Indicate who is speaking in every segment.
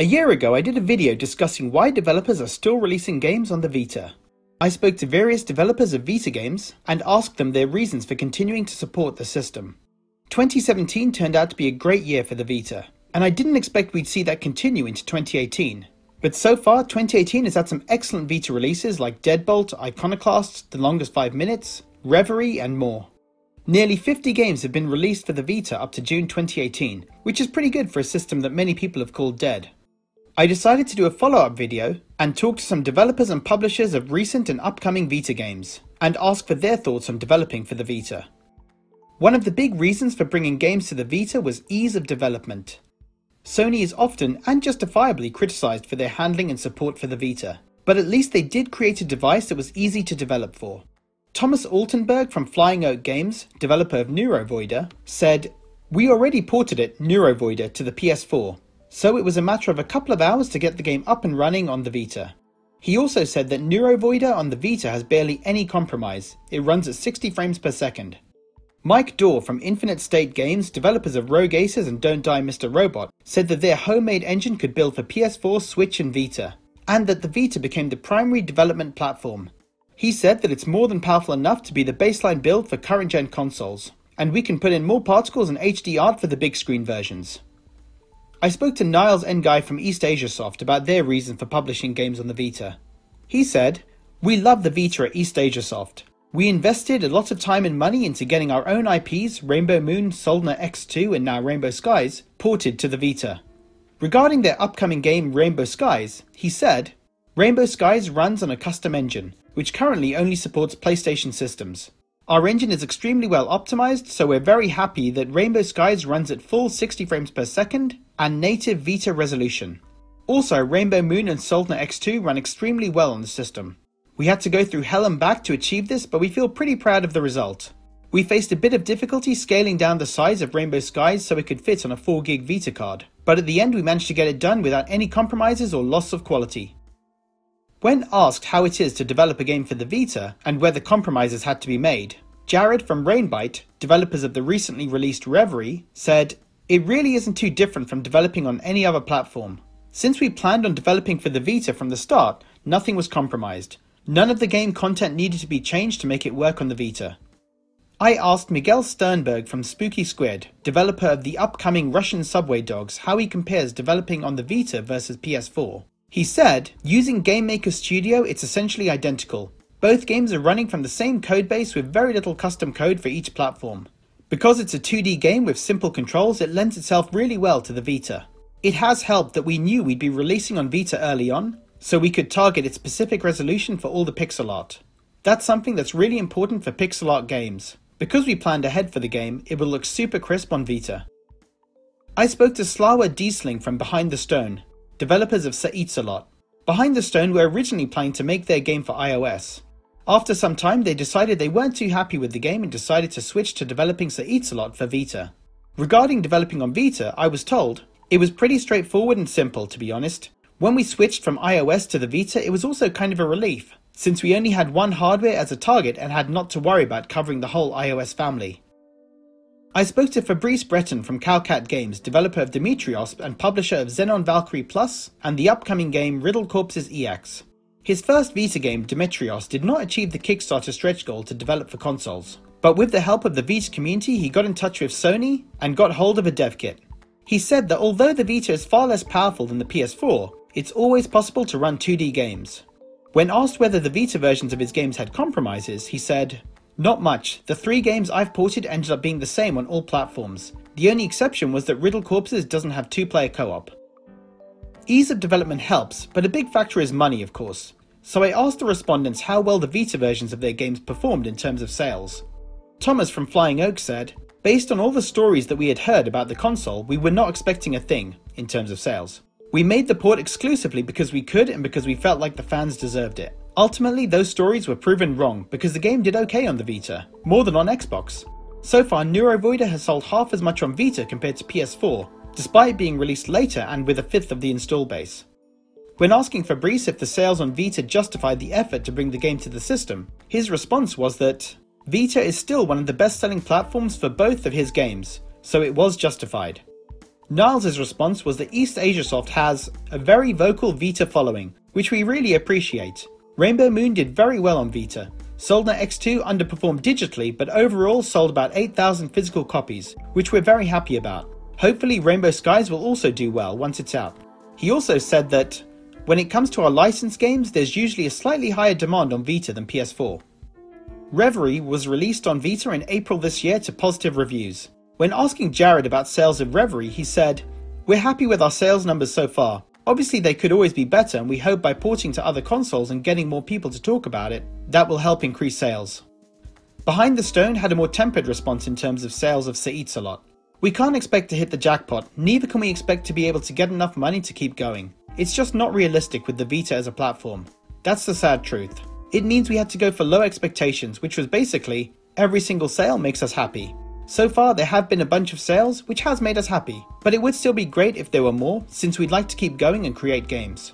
Speaker 1: A year ago I did a video discussing why developers are still releasing games on the Vita. I spoke to various developers of Vita games and asked them their reasons for continuing to support the system. 2017 turned out to be a great year for the Vita, and I didn't expect we'd see that continue into 2018. But so far, 2018 has had some excellent Vita releases like Deadbolt, Iconoclast, The Longest 5 Minutes, Reverie, and more. Nearly 50 games have been released for the Vita up to June 2018, which is pretty good for a system that many people have called dead. I decided to do a follow-up video and talk to some developers and publishers of recent and upcoming Vita games, and ask for their thoughts on developing for the Vita. One of the big reasons for bringing games to the Vita was ease of development. Sony is often, and justifiably, criticised for their handling and support for the Vita, but at least they did create a device that was easy to develop for. Thomas Altenberg from Flying Oak Games, developer of Neurovoider, said, "We already ported it, Neurovoider, to the PS4. So it was a matter of a couple of hours to get the game up and running on the Vita." He also said that Neurovoider on the Vita has barely any compromise. It runs at 60 frames per second. Mike Dorr from Infinite State Games, developers of Rogue Aces and Don't Die Mr. Robot, said that their homemade engine could build for PS4, Switch and Vita, and that the Vita became the primary development platform. He said that it's more than powerful enough to be the baseline build for current gen consoles, and we can put in more particles and HD art for the big screen versions. I spoke to Niles Nguy from East Asia Soft about their reason for publishing games on the Vita. He said, "We love the Vita at East Asia Soft. We invested a lot of time and money into getting our own IPs, Rainbow Moon, Soldner X2 and now Rainbow Skies, ported to the Vita." Regarding their upcoming game Rainbow Skies, he said, "Rainbow Skies runs on a custom engine, which currently only supports PlayStation systems. Our engine is extremely well optimized, so we're very happy that Rainbow Skies runs at full 60 frames per second and native Vita resolution. Also, Rainbow Moon and Soldner X2 run extremely well on the system. We had to go through hell and back to achieve this, but we feel pretty proud of the result. We faced a bit of difficulty scaling down the size of Rainbow Skies so it could fit on a 4GB Vita card, but at the end we managed to get it done without any compromises or loss of quality." When asked how it is to develop a game for the Vita and whether compromises had to be made, Jared from Rainbite, developers of the recently released Reverie, said, "It really isn't too different from developing on any other platform. Since we planned on developing for the Vita from the start, nothing was compromised. None of the game content needed to be changed to make it work on the Vita." I asked Miguel Sternberg from Spooky Squid, developer of the upcoming Russian Subway Dogs, how he compares developing on the Vita versus PS4. He said, "Using Game Maker Studio, it's essentially identical. Both games are running from the same codebase with very little custom code for each platform. Because it's a 2D game with simple controls, it lends itself really well to the Vita. It has helped that we knew we'd be releasing on Vita early on, so we could target its specific resolution for all the pixel art. That's something that's really important for pixel art games. Because we planned ahead for the game, it will look super crisp on Vita." I spoke to Slawa Diesling from Behind the Stone, developers of Saitsalot. Behind the Stone were originally planning to make their game for iOS. After some time they decided they weren't too happy with the game and decided to switch to developing Saitsalot for Vita. Regarding developing on Vita, I was told, "It was pretty straightforward and simple, to be honest. When we switched from iOS to the Vita, it was also kind of a relief, since we only had one hardware as a target and had not to worry about covering the whole iOS family." I spoke to Fabrice Breton from Cowcat Games, developer of Demetrios and publisher of Xenon Valkyrie Plus and the upcoming game Riddle Corpses EX. His first Vita game, Demetrios, did not achieve the Kickstarter stretch goal to develop for consoles, but with the help of the Vita community he got in touch with Sony and got hold of a dev kit. He said that although the Vita is far less powerful than the PS4, it's always possible to run 2D games. When asked whether the Vita versions of his games had compromises, he said, "Not much. The 3 games I've ported ended up being the same on all platforms. The only exception was that Riddle Corpses doesn't have 2-player co-op." Ease of development helps, but a big factor is money, of course. So I asked the respondents how well the Vita versions of their games performed in terms of sales. Thomas from Flying Oak said, "Based on all the stories that we had heard about the console, we were not expecting a thing in terms of sales. We made the port exclusively because we could and because we felt like the fans deserved it. Ultimately, those stories were proven wrong because the game did okay on the Vita, more than on Xbox. So far, Neurovoider has sold half as much on Vita compared to PS4, despite being released later and with a fifth of the install base." When asking Fabrice if the sales on Vita justified the effort to bring the game to the system, his response was that Vita is still one of the best-selling platforms for both of his games, so it was justified. Niles' response was that East Asiasoft has a very vocal Vita following, which we really appreciate. Rainbow Moon did very well on Vita. Soldner X2 underperformed digitally, but overall sold about 8,000 physical copies, which we're very happy about. Hopefully Rainbow Skies will also do well once it's out. He also said that, when it comes to our licensed games, there's usually a slightly higher demand on Vita than PS4. Reverie was released on Vita in April this year to positive reviews. When asking Jared about sales of Reverie, he said, "We're happy with our sales numbers so far. Obviously they could always be better, and we hope by porting to other consoles and getting more people to talk about it, that will help increase sales." Behind the Stone had a more tempered response in terms of sales of Sir Eats a Lot. "We can't expect to hit the jackpot, neither can we expect to be able to get enough money to keep going. It's just not realistic with the Vita as a platform. That's the sad truth. It means we had to go for low expectations, which was basically, every single sale makes us happy. So far there have been a bunch of sales, which has made us happy, but it would still be great if there were more, since we'd like to keep going and create games."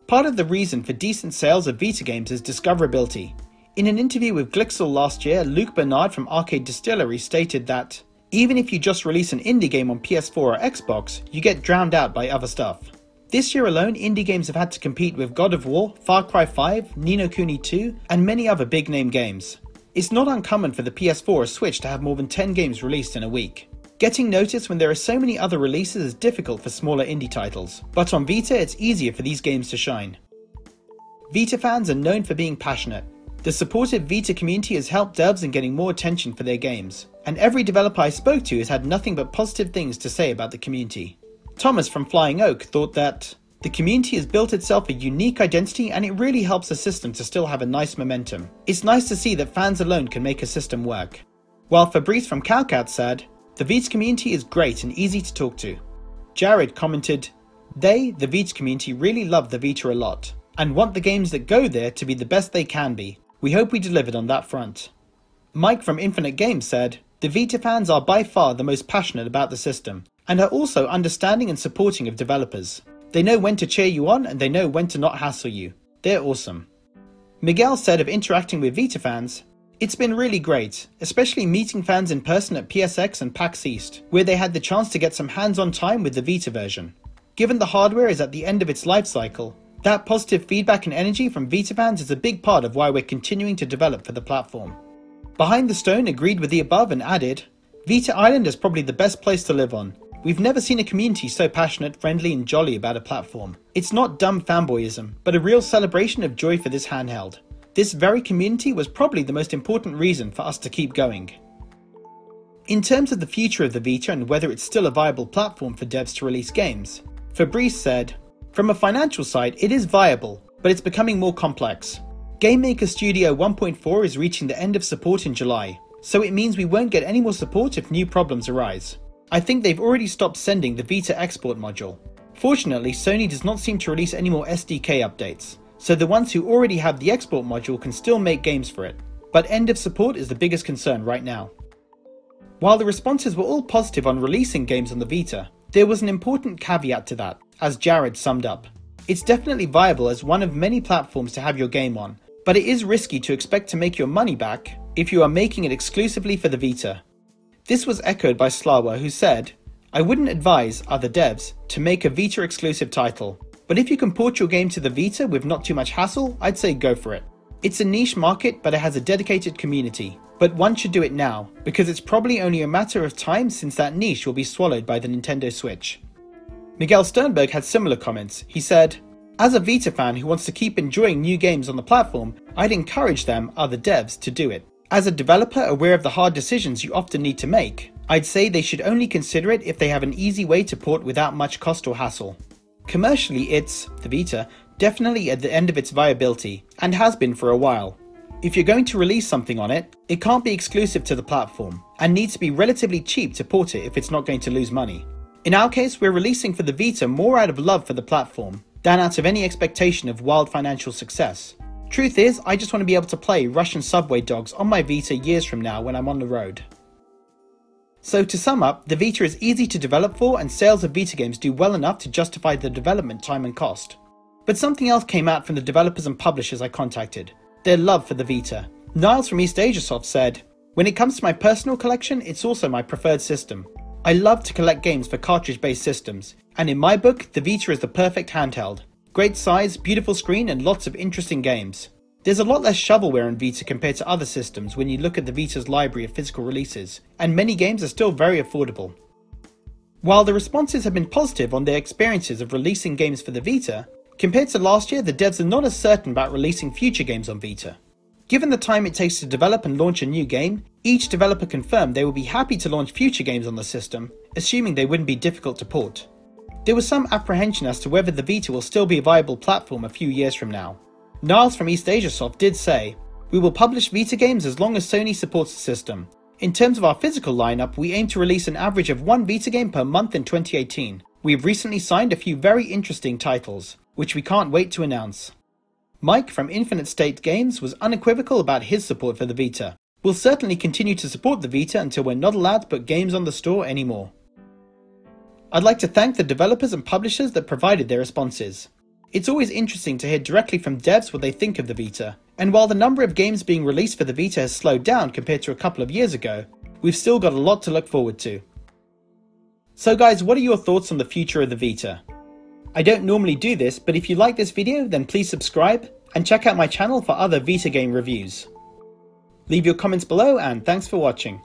Speaker 1: Part of the reason for decent sales of Vita games is discoverability. In an interview with Glixel last year, Luke Bernard from Arcade Distillery stated that, "Even if you just release an indie game on PS4 or Xbox, you get drowned out by other stuff." This year alone, indie games have had to compete with God of War, Far Cry 5, Ni no Kuni 2, and many other big name games. It's not uncommon for the PS4 or Switch to have more than 10 games released in a week. Getting noticed when there are so many other releases is difficult for smaller indie titles, but on Vita it's easier for these games to shine. Vita fans are known for being passionate. The supportive Vita community has helped devs in getting more attention for their games, and every developer I spoke to has had nothing but positive things to say about the community. Thomas from Flying Oak thought that, "The community has built itself a unique identity and it really helps the system to still have a nice momentum. It's nice to see that fans alone can make a system work." While Fabrice from Calcat said, "The Vita community is great and easy to talk to." Jared commented, "The Vita community really love the Vita a lot, and want the games that go there to be the best they can be. We hope we delivered on that front." Mike from Infinite Games said, "The Vita fans are by far the most passionate about the system, and are also understanding and supporting of developers. They know when to cheer you on and they know when to not hassle you. They're awesome." Miguel said of interacting with Vita fans, "It's been really great, especially meeting fans in person at PSX and PAX East, where they had the chance to get some hands-on time with the Vita version. Given the hardware is at the end of its life cycle, that positive feedback and energy from Vita fans is a big part of why we're continuing to develop for the platform." Behind the Stone agreed with the above and added, "Vita Island is probably the best place to live on. We've never seen a community so passionate, friendly and jolly about a platform. It's not dumb fanboyism, but a real celebration of joy for this handheld. This very community was probably the most important reason for us to keep going." In terms of the future of the Vita and whether it's still a viable platform for devs to release games, Fabrice said, "From a financial side, it is viable, but it's becoming more complex. Game Maker Studio 1.4 is reaching the end of support in July, so it means we won't get any more support if new problems arise. I think they've already stopped sending the Vita export module. Fortunately, Sony does not seem to release any more SDK updates, so the ones who already have the export module can still make games for it, but end of support is the biggest concern right now." While the responses were all positive on releasing games on the Vita, there was an important caveat to that, as Jared summed up. "It's definitely viable as one of many platforms to have your game on, but it is risky to expect to make your money back if you are making it exclusively for the Vita." This was echoed by Slawa, who said, "I wouldn't advise other devs to make a Vita exclusive title, but if you can port your game to the Vita with not too much hassle, I'd say go for it. It's a niche market, but it has a dedicated community, but one should do it now, because it's probably only a matter of time since that niche will be swallowed by the Nintendo Switch." Miguel Sternberg had similar comments. He said, "As a Vita fan who wants to keep enjoying new games on the platform, I'd encourage them, other devs, to do it. As a developer aware of the hard decisions you often need to make, I'd say they should only consider it if they have an easy way to port without much cost or hassle. Commercially it's, the Vita, definitely at the end of its viability, and has been for a while. If you're going to release something on it, it can't be exclusive to the platform, and needs to be relatively cheap to port it if it's not going to lose money. In our case, we're releasing for the Vita more out of love for the platform, than out of any expectation of wild financial success. Truth is, I just want to be able to play Russian subway dogs on my Vita years from now when I'm on the road." So to sum up, the Vita is easy to develop for and sales of Vita games do well enough to justify the development time and cost. But something else came out from the developers and publishers I contacted, their love for the Vita. Niles from East Asiasoft said, "When it comes to my personal collection, it's also my preferred system. I love to collect games for cartridge-based systems, and in my book, the Vita is the perfect handheld. Great size, beautiful screen, and lots of interesting games. There's a lot less shovelware on Vita compared to other systems when you look at the Vita's library of physical releases, and many games are still very affordable. While the responses have been positive on their experiences of releasing games for the Vita, compared to last year, the devs are not as certain about releasing future games on Vita. Given the time it takes to develop and launch a new game, each developer confirmed they will be happy to launch future games on the system, assuming they wouldn't be difficult to port. There was some apprehension as to whether the Vita will still be a viable platform a few years from now. Niles from East Asia Soft did say, "We will publish Vita games as long as Sony supports the system. In terms of our physical lineup, we aim to release an average of one Vita game per month in 2018. We have recently signed a few very interesting titles, which we can't wait to announce." Mike from Infinite State Games was unequivocal about his support for the Vita. "We'll certainly continue to support the Vita until we're not allowed to put games on the store anymore." I'd like to thank the developers and publishers that provided their responses. It's always interesting to hear directly from devs what they think of the Vita, and while the number of games being released for the Vita has slowed down compared to a couple of years ago, we've still got a lot to look forward to. So guys, what are your thoughts on the future of the Vita? I don't normally do this, but if you like this video, then please subscribe, and check out my channel for other Vita game reviews. Leave your comments below, and thanks for watching.